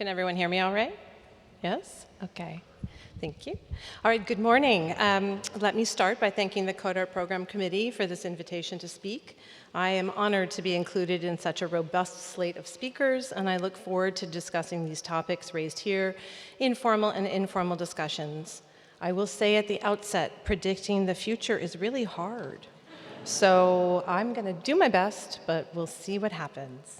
Can everyone hear me all right? Yes? Okay. Thank you. All right, good morning. Let me start by thanking the CODART Program Committee for this invitation to speak. I am honored to be included in such a robust slate of speakers, and I look forward to discussing these topics raised here in formal and informal discussions. I will say at the outset, predicting the future is really hard. So I'm going to do my best, but we'll see what happens.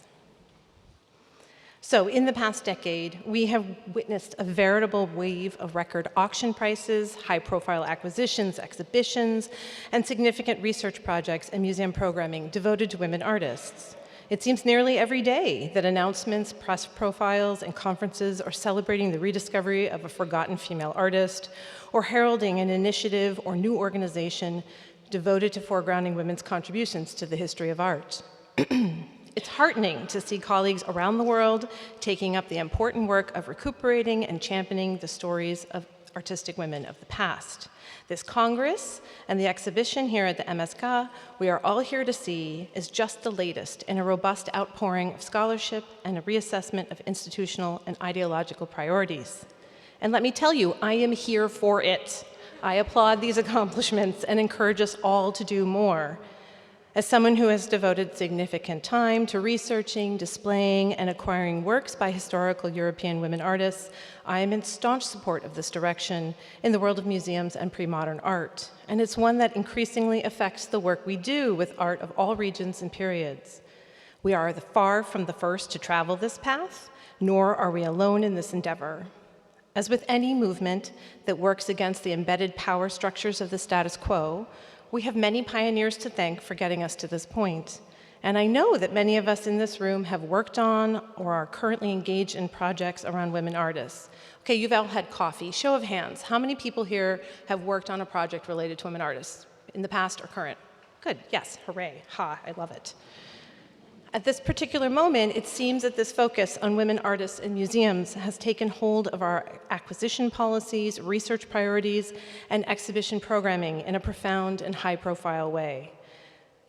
So in the past decade, we have witnessed a veritable wave of record auction prices, high-profile acquisitions, exhibitions, and significant research projects and museum programming devoted to women artists. It seems nearly every day that announcements, press profiles, and conferences are celebrating the rediscovery of a forgotten female artist or heralding an initiative or new organization devoted to foregrounding women's contributions to the history of art. It's heartening to see colleagues around the world taking up the important work of recuperating and championing the stories of artistic women of the past. This Congress and the exhibition here at the MSK we are all here to see is just the latest in a robust outpouring of scholarship and a reassessment of institutional and ideological priorities. And let me tell you, I am here for it. I applaud these accomplishments and encourage us all to do more. As someone who has devoted significant time to researching, displaying, and acquiring works by historical European women artists, I am in staunch support of this direction in the world of museums and pre-modern art. And it's one that increasingly affects the work we do with art of all regions and periods. We are far from the first to travel this path, nor are we alone in this endeavor. As with any movement that works against the embedded power structures of the status quo, we have many pioneers to thank for getting us to this point. And I know that many of us in this room have worked on or are currently engaged in projects around women artists. Okay, you've all had coffee. Show of hands. How many people here have worked on a project related to women artists in the past or current? Good, yes, hooray, ha, I love it. At this particular moment, it seems that this focus on women artists in museums has taken hold of our acquisition policies, research priorities, and exhibition programming in a profound and high-profile way.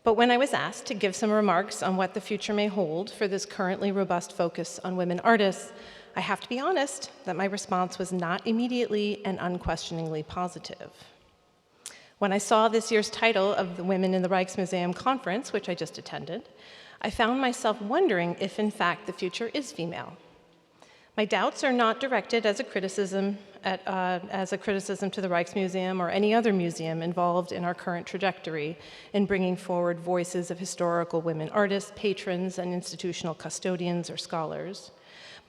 But when I was asked to give some remarks on what the future may hold for this currently robust focus on women artists, I have to be honest that my response was not immediately and unquestioningly positive. When I saw this year's title of the Women in the Rijksmuseum conference, which I just attended, I found myself wondering if, in fact, the future is female. My doubts are not directed as a criticism to the Rijksmuseum or any other museum involved in our current trajectory in bringing forward voices of historical women artists, patrons, and institutional custodians or scholars.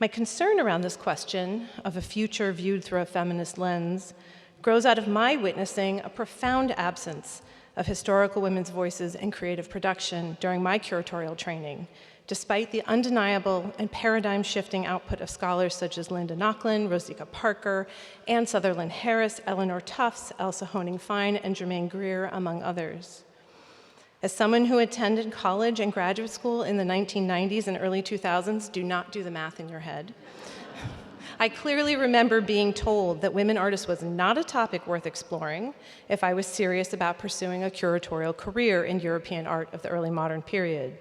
My concern around this question of a future viewed through a feminist lens grows out of my witnessing a profound absence of historical women's voices in creative production during my curatorial training, despite the undeniable and paradigm-shifting output of scholars such as Linda Nochlin, Rosika Parker, Anne Sutherland Harris, Eleanor Tufts, Elsa Honing-Fine, and Germaine Greer, among others. As someone who attended college and graduate school in the 1990s and early 2000s, do not do the math in your head. I clearly remember being told that women artists was not a topic worth exploring if I was serious about pursuing a curatorial career in European art of the early modern period.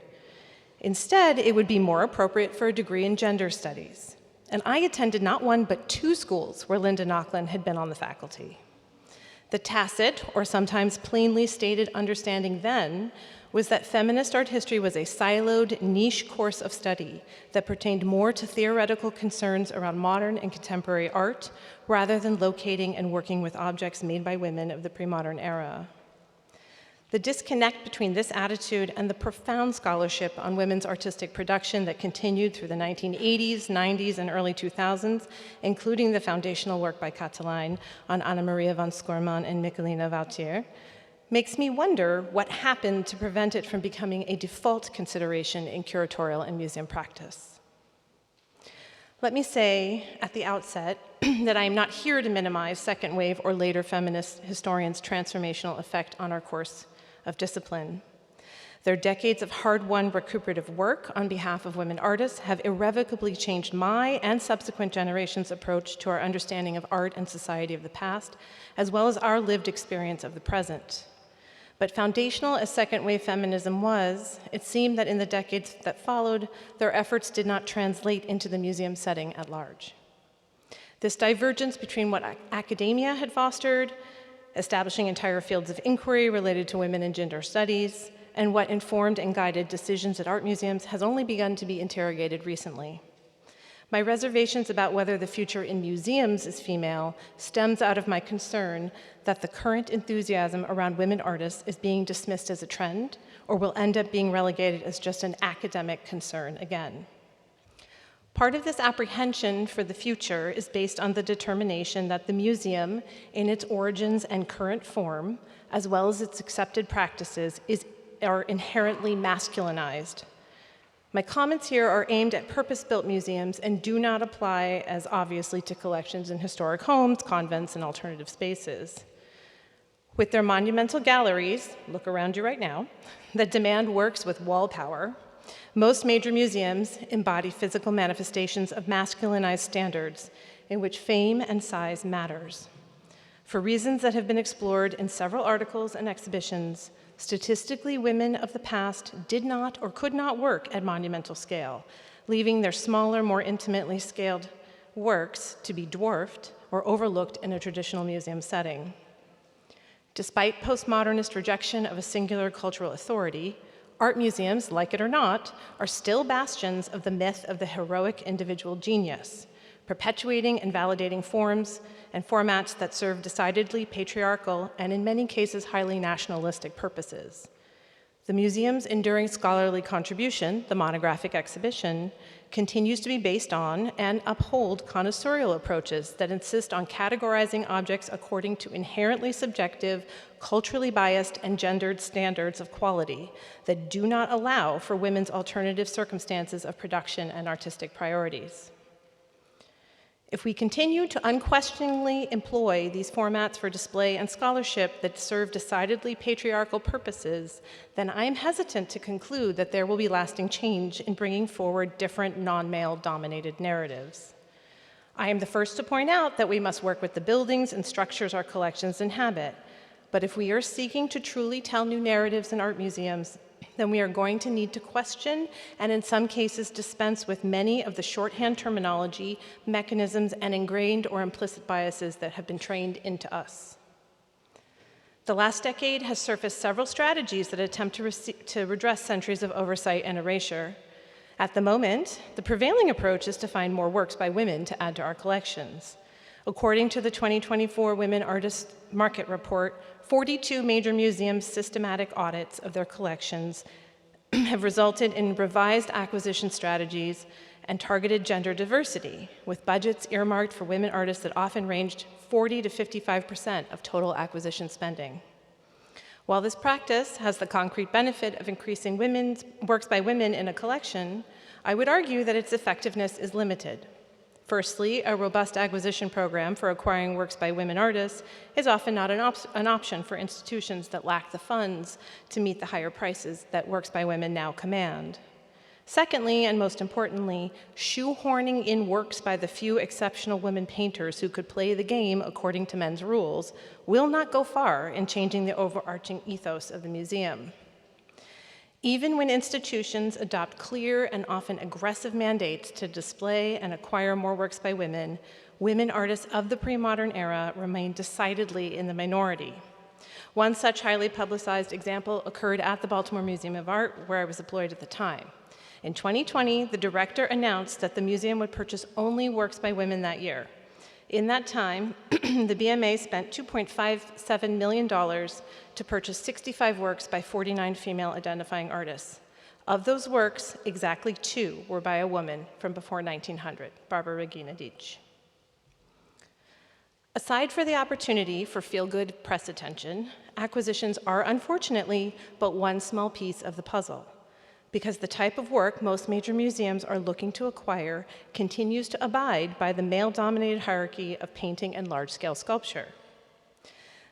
Instead, it would be more appropriate for a degree in gender studies. And I attended not one but two schools where Linda Nochlin had been on the faculty. The tacit, or sometimes plainly stated understanding then, was that feminist art history was a siloed, niche course of study that pertained more to theoretical concerns around modern and contemporary art, rather than locating and working with objects made by women of the pre-modern era. The disconnect between this attitude and the profound scholarship on women's artistic production that continued through the 1980s, 90s, and early 2000s, including the foundational work by Catiline on Anna Maria van Schoorman and Michelina Woutier, makes me wonder what happened to prevent it from becoming a default consideration in curatorial and museum practice. Let me say at the outset that I am not here to minimize second wave or later feminist historians' transformational effect on our course of discipline. Their decades of hard-won recuperative work on behalf of women artists have irrevocably changed my and subsequent generations' approach to our understanding of art and society of the past, as well as our lived experience of the present. But foundational as second-wave feminism was, it seemed that in the decades that followed, their efforts did not translate into the museum setting at large. This divergence between what academia had fostered, establishing entire fields of inquiry related to women and gender studies, and what informed and guided decisions at art museums has only begun to be interrogated recently. My reservations about whether the future in museums is female stems out of my concern that the current enthusiasm around women artists is being dismissed as a trend or will end up being relegated as just an academic concern again. Part of this apprehension for the future is based on the determination that the museum, in its origins and current form, as well as its accepted practices, are inherently masculinized. My comments here are aimed at purpose-built museums and do not apply as obviously to collections in historic homes, convents, and alternative spaces. With their monumental galleries, look around you right now, that demand works with wall power, most major museums embody physical manifestations of masculinized standards in which fame and size matters. For reasons that have been explored in several articles and exhibitions, statistically, women of the past did not or could not work at monumental scale, leaving their smaller, more intimately scaled works to be dwarfed or overlooked in a traditional museum setting. Despite postmodernist rejection of a singular cultural authority, art museums, like it or not, are still bastions of the myth of the heroic individual genius, perpetuating and validating forms and formats that serve decidedly patriarchal and in many cases highly nationalistic purposes. The museum's enduring scholarly contribution, the monographic exhibition, continues to be based on and uphold connoisseurial approaches that insist on categorizing objects according to inherently subjective, culturally biased, and gendered standards of quality that do not allow for women's alternative circumstances of production and artistic priorities. If we continue to unquestioningly employ these formats for display and scholarship that serve decidedly patriarchal purposes, then I am hesitant to conclude that there will be lasting change in bringing forward different non-male dominated narratives. I am the first to point out that we must work with the buildings and structures our collections inhabit, but if we are seeking to truly tell new narratives in art museums, then we are going to need to question and in some cases dispense with many of the shorthand terminology, mechanisms, and ingrained or implicit biases that have been trained into us. The last decade has surfaced several strategies that attempt to redress centuries of oversight and erasure. At the moment, the prevailing approach is to find more works by women to add to our collections. According to the 2024 Women Artists Market Report, 42 major museums' systematic audits of their collections have resulted in revised acquisition strategies and targeted gender diversity, with budgets earmarked for women artists that often ranged 40 to 55% of total acquisition spending. While this practice has the concrete benefit of increasing works by women in a collection, I would argue that its effectiveness is limited. Firstly, a robust acquisition program for acquiring works by women artists is often not an option for institutions that lack the funds to meet the higher prices that works by women now command. Secondly, and most importantly, shoehorning in works by the few exceptional women painters who could play the game according to men's rules will not go far in changing the overarching ethos of the museum. Even when institutions adopt clear and often aggressive mandates to display and acquire more works by women, women artists of the pre-modern era remain decidedly in the minority. One such highly publicized example occurred at the Baltimore Museum of Art, where I was employed at the time. In 2020, the director announced that the museum would purchase only works by women that year. In that time, the BMA spent $2.57 million to purchase 65 works by 49 female identifying artists. Of those works, exactly 2 were by a woman from before 1900, Barbara Regina Deitch. Aside for the opportunity for feel-good press attention, acquisitions are unfortunately but one small piece of the puzzle, because the type of work most major museums are looking to acquire continues to abide by the male-dominated hierarchy of painting and large-scale sculpture.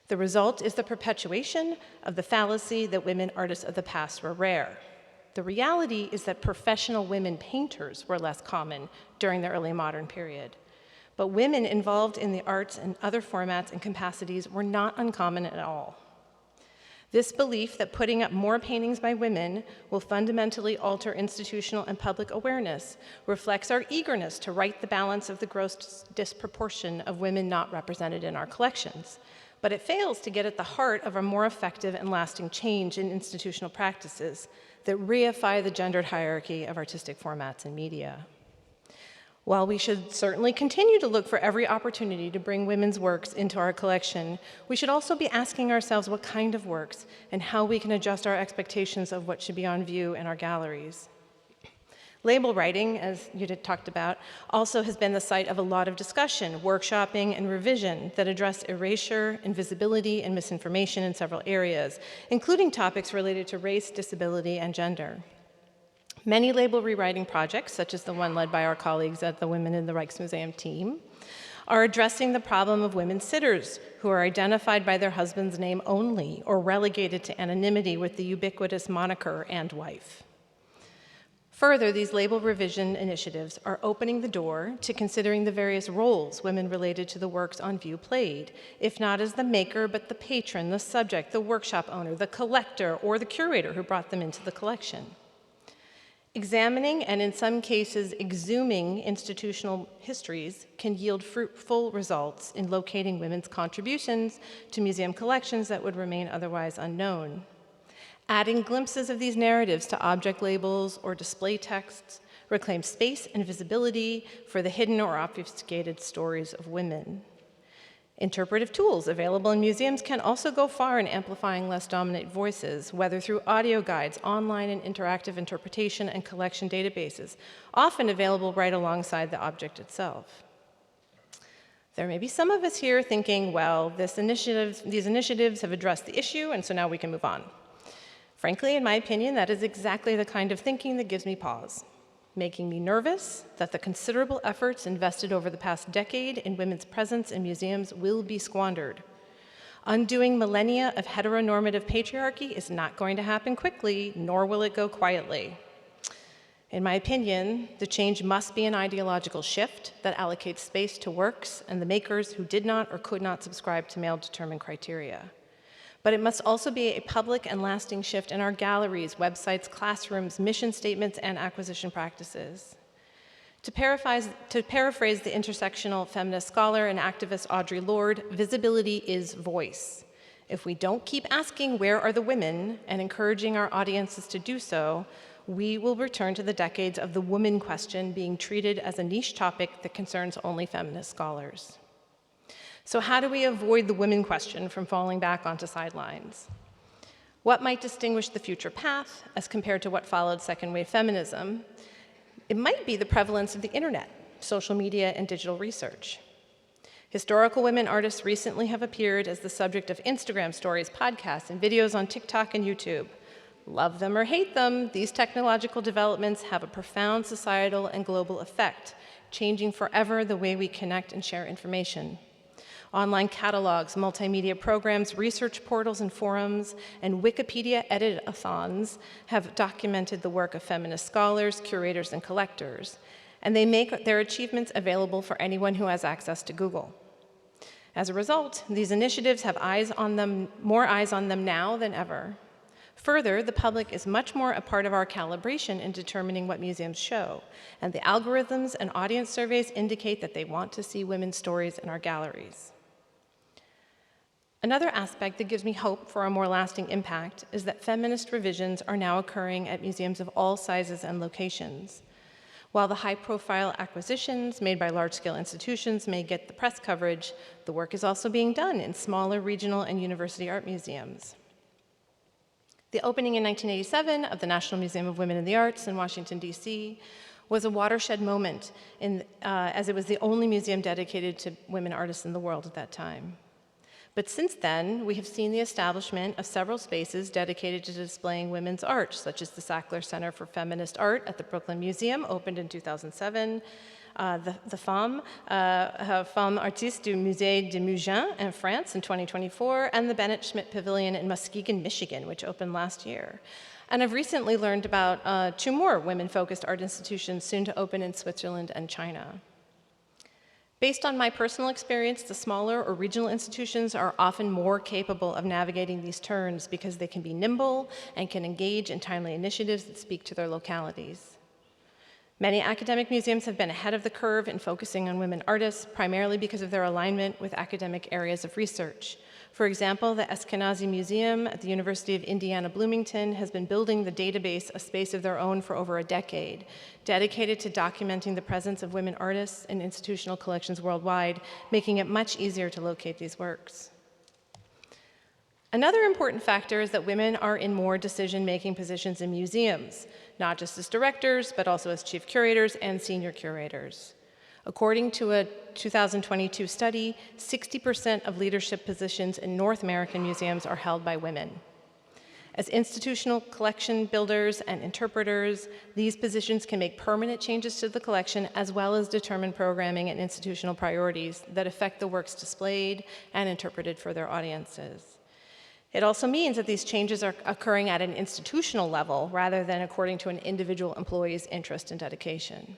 The result is the perpetuation of the fallacy that women artists of the past were rare. The reality is that professional women painters were less common during the early modern period, but women involved in the arts and other formats and capacities were not uncommon at all. This belief that putting up more paintings by women will fundamentally alter institutional and public awareness reflects our eagerness to right the balance of the gross disproportion of women not represented in our collections. But it fails to get at the heart of a more effective and lasting change in institutional practices that reify the gendered hierarchy of artistic formats and media. While we should certainly continue to look for every opportunity to bring women's works into our collection, we should also be asking ourselves what kind of works and how we can adjust our expectations of what should be on view in our galleries. Label writing, as you talked about, also has been the site of a lot of discussion, workshopping, and revision that address erasure, invisibility, and misinformation in several areas, including topics related to race, disability, and gender. Many label rewriting projects, such as the one led by our colleagues at the Women in the Rijksmuseum team, are addressing the problem of women sitters who are identified by their husband's name only or relegated to anonymity with the ubiquitous moniker "and wife." Further, these label revision initiatives are opening the door to considering the various roles women related to the works on view played, if not as the maker, but the patron, the subject, the workshop owner, the collector, or the curator who brought them into the collection. Examining and in some cases exhuming institutional histories can yield fruitful results in locating women's contributions to museum collections that would remain otherwise unknown. Adding glimpses of these narratives to object labels or display texts reclaims space and visibility for the hidden or obfuscated stories of women. Interpretive tools available in museums can also go far in amplifying less dominant voices, whether through audio guides, online and interactive interpretation, and collection databases, often available right alongside the object itself. There may be some of us here thinking, well, these initiatives have addressed the issue, and so now we can move on. Frankly, in my opinion, that is exactly the kind of thinking that gives me pause, making me nervous that the considerable efforts invested over the past decade in women's presence in museums will be squandered. Undoing millennia of heteronormative patriarchy is not going to happen quickly, nor will it go quietly. In my opinion, the change must be an ideological shift that allocates space to works and the makers who did not or could not subscribe to male-determined criteria. But it must also be a public and lasting shift in our galleries, websites, classrooms, mission statements, and acquisition practices. To paraphrase the intersectional feminist scholar and activist Audre Lorde, visibility is voice. If we don't keep asking where are the women and encouraging our audiences to do so, we will return to the decades of the woman question being treated as a niche topic that concerns only feminist scholars. So how do we avoid the women question from falling back onto sidelines? What might distinguish the future path as compared to what followed second-wave feminism? It might be the prevalence of the internet, social media, and digital research. Historical women artists recently have appeared as the subject of Instagram stories, podcasts, and videos on TikTok and YouTube. Love them or hate them, these technological developments have a profound societal and global effect, changing forever the way we connect and share information. Online catalogs, multimedia programs, research portals and forums, and Wikipedia edit-a-thons have documented the work of feminist scholars, curators, and collectors, and they make their achievements available for anyone who has access to Google. As a result, these initiatives have more eyes on them now than ever. Further, the public is much more a part of our calibration in determining what museums show, and the algorithms and audience surveys indicate that they want to see women's stories in our galleries. Another aspect that gives me hope for a more lasting impact is that feminist revisions are now occurring at museums of all sizes and locations. While the high-profile acquisitions made by large-scale institutions may get the press coverage, the work is also being done in smaller regional and university art museums. The opening in 1987 of the National Museum of Women in the Arts in Washington, D.C. was a watershed moment as it was the only museum dedicated to women artists in the world at that time. But since then, we have seen the establishment of several spaces dedicated to displaying women's art, such as the Sackler Center for Feminist Art at the Brooklyn Museum, opened in 2007, the Femme Artiste du Musée de Mougins in France in 2024, and the Bennett Schmidt Pavilion in Muskegon, Michigan, which opened last year. And I've recently learned about 2 more women-focused art institutions soon to open in Switzerland and China. Based on my personal experience, the smaller or regional institutions are often more capable of navigating these turns because they can be nimble and can engage in timely initiatives that speak to their localities. Many academic museums have been ahead of the curve in focusing on women artists, primarily because of their alignment with academic areas of research. For example, the Eskenazi Museum at the University of Indiana Bloomington has been building the database A Space of Their Own for over a decade, dedicated to documenting the presence of women artists in institutional collections worldwide, making it much easier to locate these works. Another important factor is that women are in more decision-making positions in museums, not just as directors, but also as chief curators and senior curators. According to a 2022 study, 60% of leadership positions in North American museums are held by women. As institutional collection builders and interpreters, these positions can make permanent changes to the collection as well as determine programming and institutional priorities that affect the works displayed and interpreted for their audiences. It also means that these changes are occurring at an institutional level rather than according to an individual employee's interest and dedication.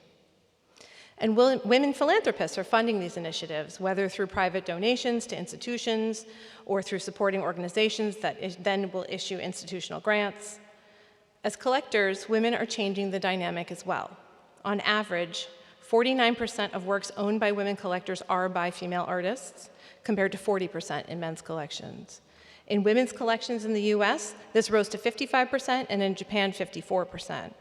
And women philanthropists are funding these initiatives, whether through private donations to institutions or through supporting organizations that then will issue institutional grants. As collectors, women are changing the dynamic as well. On average, 49% of works owned by women collectors are by female artists, compared to 40% in men's collections. In women's collections in the US, this rose to 55%, and in Japan, 54%.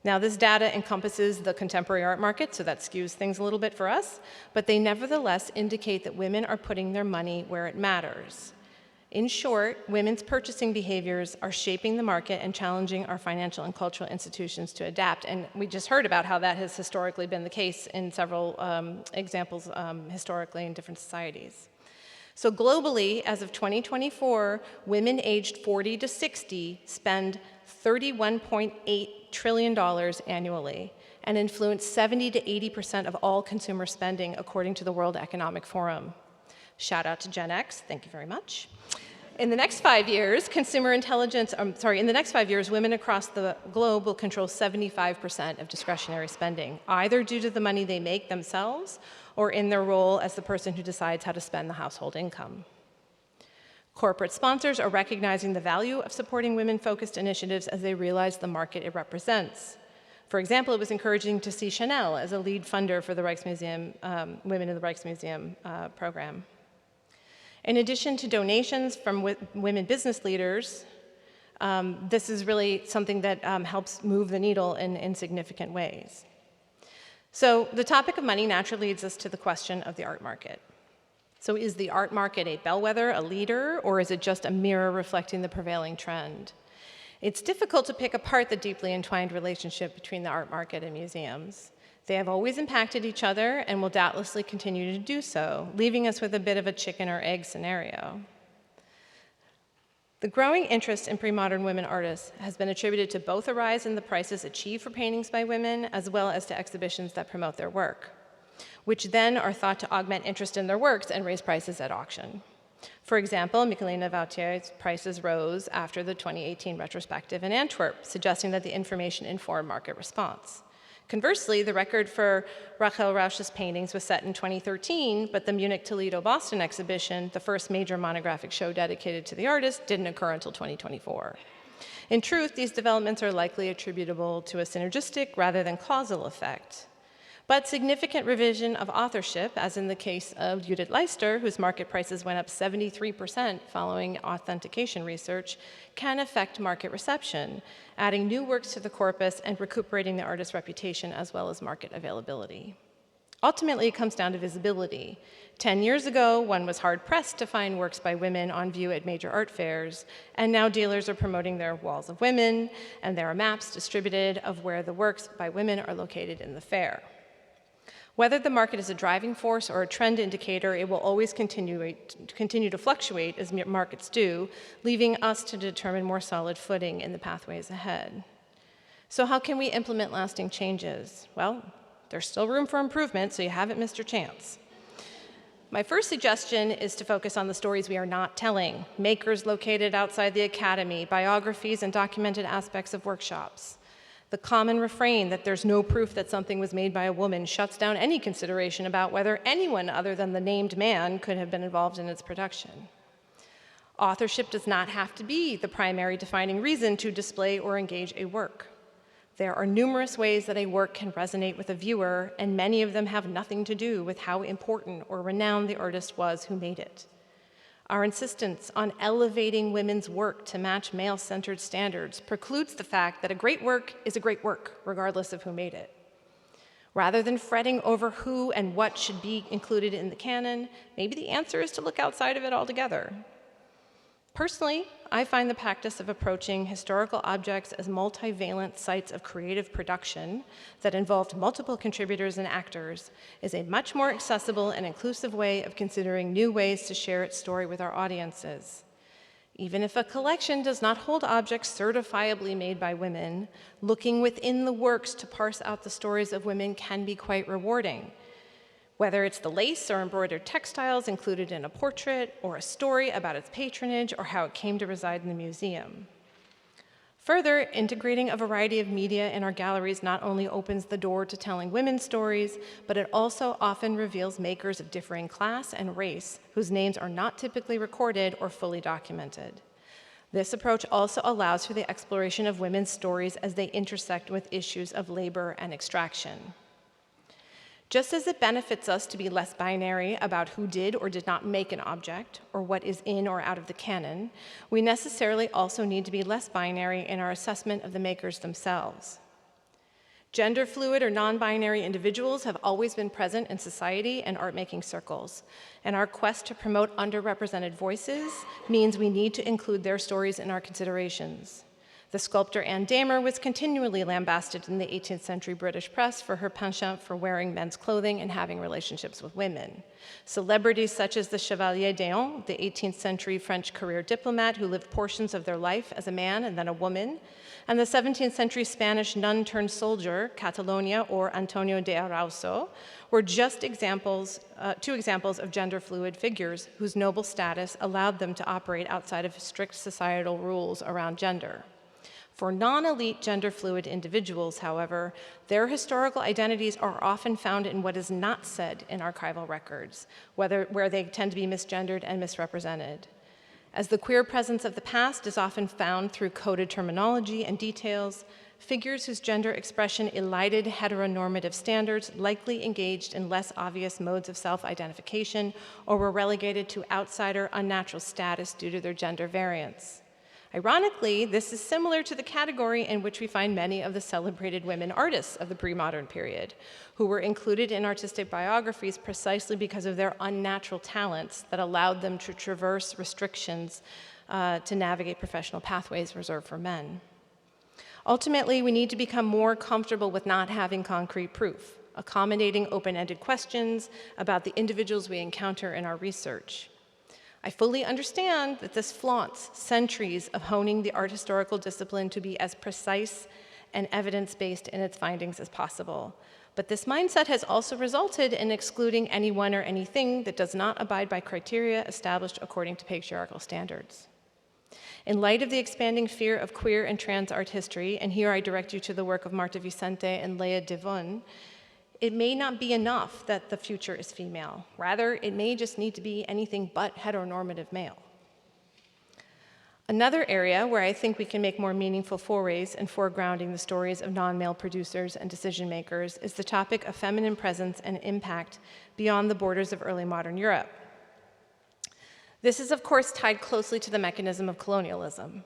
Now, this data encompasses the contemporary art market, so that skews things a little bit for us, but they nevertheless indicate that women are putting their money where it matters. In short, women's purchasing behaviors are shaping the market and challenging our financial and cultural institutions to adapt. And we just heard about how that has historically been the case in several examples historically in different societies. So globally, as of 2024, women aged 40 to 60 spend $31.8 trillion annually and influence 70 to 80% of all consumer spending, according to the World Economic Forum. Shout out to Gen X, thank you very much. In the next 5 years, in the next 5 years, women across the globe will control 75% of discretionary spending, either due to the money they make themselves or in their role as the person who decides how to spend the household income. Corporate sponsors are recognizing the value of supporting women-focused initiatives as they realize the market it represents. For example, it was encouraging to see Chanel as a lead funder for the Rijksmuseum, Women in the Rijksmuseum program. In addition to donations from women business leaders, this is really something that helps move the needle in significant ways. So the topic of money naturally leads us to the question of the art market. So is the art market a bellwether, a leader, or is it just a mirror reflecting the prevailing trend? It's difficult to pick apart the deeply entwined relationship between the art market and museums. They have always impacted each other and will doubtlessly continue to do so, leaving us with a bit of a chicken or egg scenario. The growing interest in pre-modern women artists has been attributed to both a rise in the prices achieved for paintings by women, as well as to exhibitions that promote their work, which then are thought to augment interest in their works and raise prices at auction. For example, Michelina Vautier's prices rose after the 2018 retrospective in Antwerp, suggesting that the information informed market response. Conversely, the record for Rachel Rausch's paintings was set in 2013, but the Munich, Toledo, Boston exhibition, the first major monographic show dedicated to the artist, didn't occur until 2024. In truth, these developments are likely attributable to a synergistic rather than causal effect. But significant revision of authorship, as in the case of Judith Leister, whose market prices went up 73% following authentication research, can affect market reception, adding new works to the corpus and recuperating the artist's reputation as well as market availability. Ultimately, it comes down to visibility. 10 years ago, one was hard-pressed to find works by women on view at major art fairs, and now dealers are promoting their walls of women, and there are maps distributed of where the works by women are located in the fair. Whether the market is a driving force or a trend indicator, it will always continue to fluctuate as markets do, leaving us to determine more solid footing in the pathways ahead. So how can we implement lasting changes? Well, there's still room for improvement, so you haven't missed your chance. My first suggestion is to focus on the stories we are not telling, makers located outside the academy, biographies, and documented aspects of workshops. The common refrain that there's no proof that something was made by a woman shuts down any consideration about whether anyone other than the named man could have been involved in its production. Authorship does not have to be the primary defining reason to display or engage a work. There are numerous ways that a work can resonate with a viewer, and many of them have nothing to do with how important or renowned the artist was who made it. Our insistence on elevating women's work to match male-centered standards precludes the fact that a great work is a great work, regardless of who made it. Rather than fretting over who and what should be included in the canon, maybe the answer is to look outside of it altogether. Personally, I find the practice of approaching historical objects as multivalent sites of creative production that involved multiple contributors and actors is a much more accessible and inclusive way of considering new ways to share its story with our audiences. Even if a collection does not hold objects certifiably made by women, looking within the works to parse out the stories of women can be quite rewarding. Whether it's the lace or embroidered textiles included in a portrait, or a story about its patronage, or how it came to reside in the museum. Further, integrating a variety of media in our galleries not only opens the door to telling women's stories, but it also often reveals makers of differing class and race whose names are not typically recorded or fully documented. This approach also allows for the exploration of women's stories as they intersect with issues of labor and extraction. Just as it benefits us to be less binary about who did or did not make an object, or what is in or out of the canon, we necessarily also need to be less binary in our assessment of the makers themselves. Gender fluid or non-binary individuals have always been present in society and art-making circles, and our quest to promote underrepresented voices means we need to include their stories in our considerations. The sculptor Anne Damer was continually lambasted in the 18th century British press for her penchant for wearing men's clothing and having relationships with women. Celebrities such as the Chevalier d'Eon, the 18th century French career diplomat who lived portions of their life as a man and then a woman, and the 17th century Spanish nun-turned-soldier, Catalonia, or Antonio de Arauso, were just two examples of gender-fluid figures whose noble status allowed them to operate outside of strict societal rules around gender. For non-elite gender-fluid individuals, however, their historical identities are often found in what is not said in archival records, where they tend to be misgendered and misrepresented. As the queer presence of the past is often found through coded terminology and details, figures whose gender expression elided heteronormative standards likely engaged in less obvious modes of self-identification or were relegated to outsider, unnatural status due to their gender variance. Ironically, this is similar to the category in which we find many of the celebrated women artists of the pre-modern period, who were included in artistic biographies precisely because of their unnatural talents that allowed them to traverse restrictions to navigate professional pathways reserved for men. Ultimately, we need to become more comfortable with not having concrete proof, accommodating open-ended questions about the individuals we encounter in our research. I fully understand that this flaunts centuries of honing the art historical discipline to be as precise and evidence-based in its findings as possible. But this mindset has also resulted in excluding anyone or anything that does not abide by criteria established according to patriarchal standards. In light of the expanding fear of queer and trans art history, and here I direct you to the work of Marta Vicente and Leah Devon, it may not be enough that the future is female. Rather, it may just need to be anything but heteronormative male. Another area where I think we can make more meaningful forays in foregrounding the stories of non-male producers and decision makers is the topic of feminine presence and impact beyond the borders of early modern Europe. This is, of course, tied closely to the mechanism of colonialism.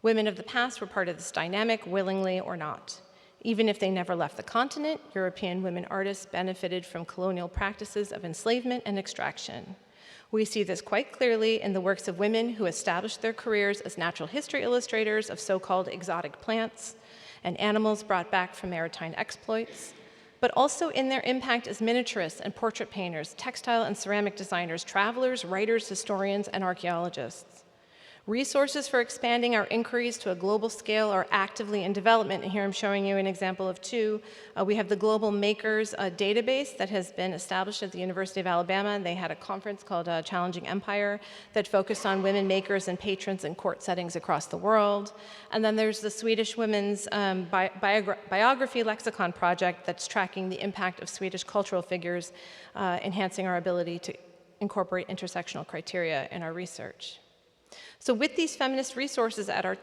Women of the past were part of this dynamic, willingly or not. Even if they never left the continent, European women artists benefited from colonial practices of enslavement and extraction. We see this quite clearly in the works of women who established their careers as natural history illustrators of so-called exotic plants and animals brought back from maritime exploits, but also in their impact as miniaturists and portrait painters, textile and ceramic designers, travelers, writers, historians, and archaeologists. Resources for expanding our inquiries to a global scale are actively in development. And here I'm showing you an example of two. We have the Global Makers database that has been established at the University of Alabama. They had a conference called Challenging Empire that focused on women makers and patrons in court settings across the world. And then there's the Swedish Women's Biography Lexicon project that's tracking the impact of Swedish cultural figures, enhancing our ability to incorporate intersectional criteria in our research. So with these feminist resources at our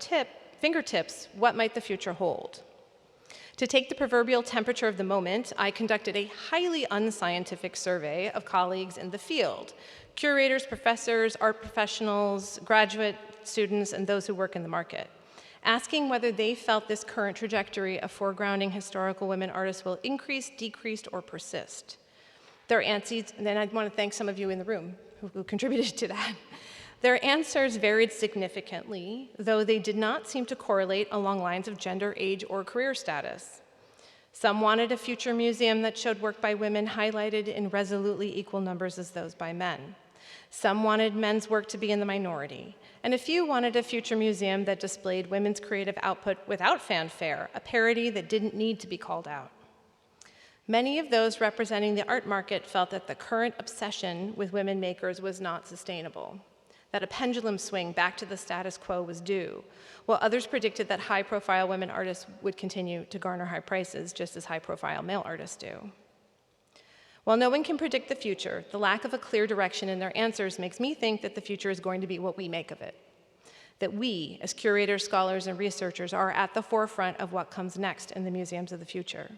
fingertips, what might the future hold? To take the proverbial temperature of the moment, I conducted a highly unscientific survey of colleagues in the field, curators, professors, art professionals, graduate students, and those who work in the market, asking whether they felt this current trajectory of foregrounding historical women artists will increase, decrease, or persist. Their answers, and then I want to thank some of you in the room who contributed to that. Their answers varied significantly, though they did not seem to correlate along lines of gender, age, or career status. Some wanted a future museum that showed work by women highlighted in resolutely equal numbers as those by men. Some wanted men's work to be in the minority, and a few wanted a future museum that displayed women's creative output without fanfare, a parity that didn't need to be called out. Many of those representing the art market felt that the current obsession with women makers was not sustainable, that a pendulum swing back to the status quo was due, while others predicted that high-profile women artists would continue to garner high prices, just as high-profile male artists do. While no one can predict the future, the lack of a clear direction in their answers makes me think that the future is going to be what we make of it, that we, as curators, scholars, and researchers, are at the forefront of what comes next in the museums of the future.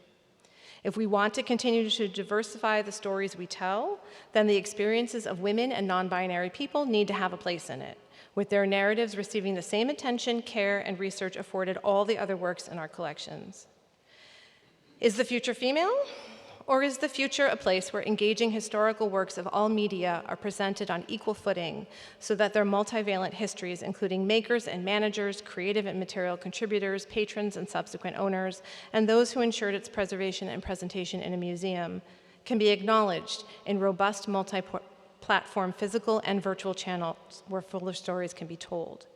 If we want to continue to diversify the stories we tell, then the experiences of women and non-binary people need to have a place in it, with their narratives receiving the same attention, care, and research afforded all the other works in our collections. Is the future female? Or is the future a place where engaging historical works of all media are presented on equal footing so that their multivalent histories, including makers and managers, creative and material contributors, patrons and subsequent owners, and those who ensured its preservation and presentation in a museum, can be acknowledged in robust multi-platform physical and virtual channels where fuller stories can be told?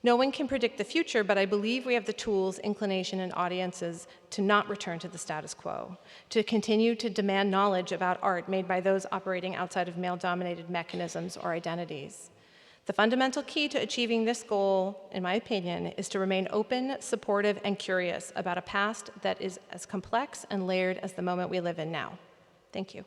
No one can predict the future, but I believe we have the tools, inclination, and audiences to not return to the status quo, to continue to demand knowledge about art made by those operating outside of male-dominated mechanisms or identities. The fundamental key to achieving this goal, in my opinion, is to remain open, supportive, and curious about a past that is as complex and layered as the moment we live in now. Thank you.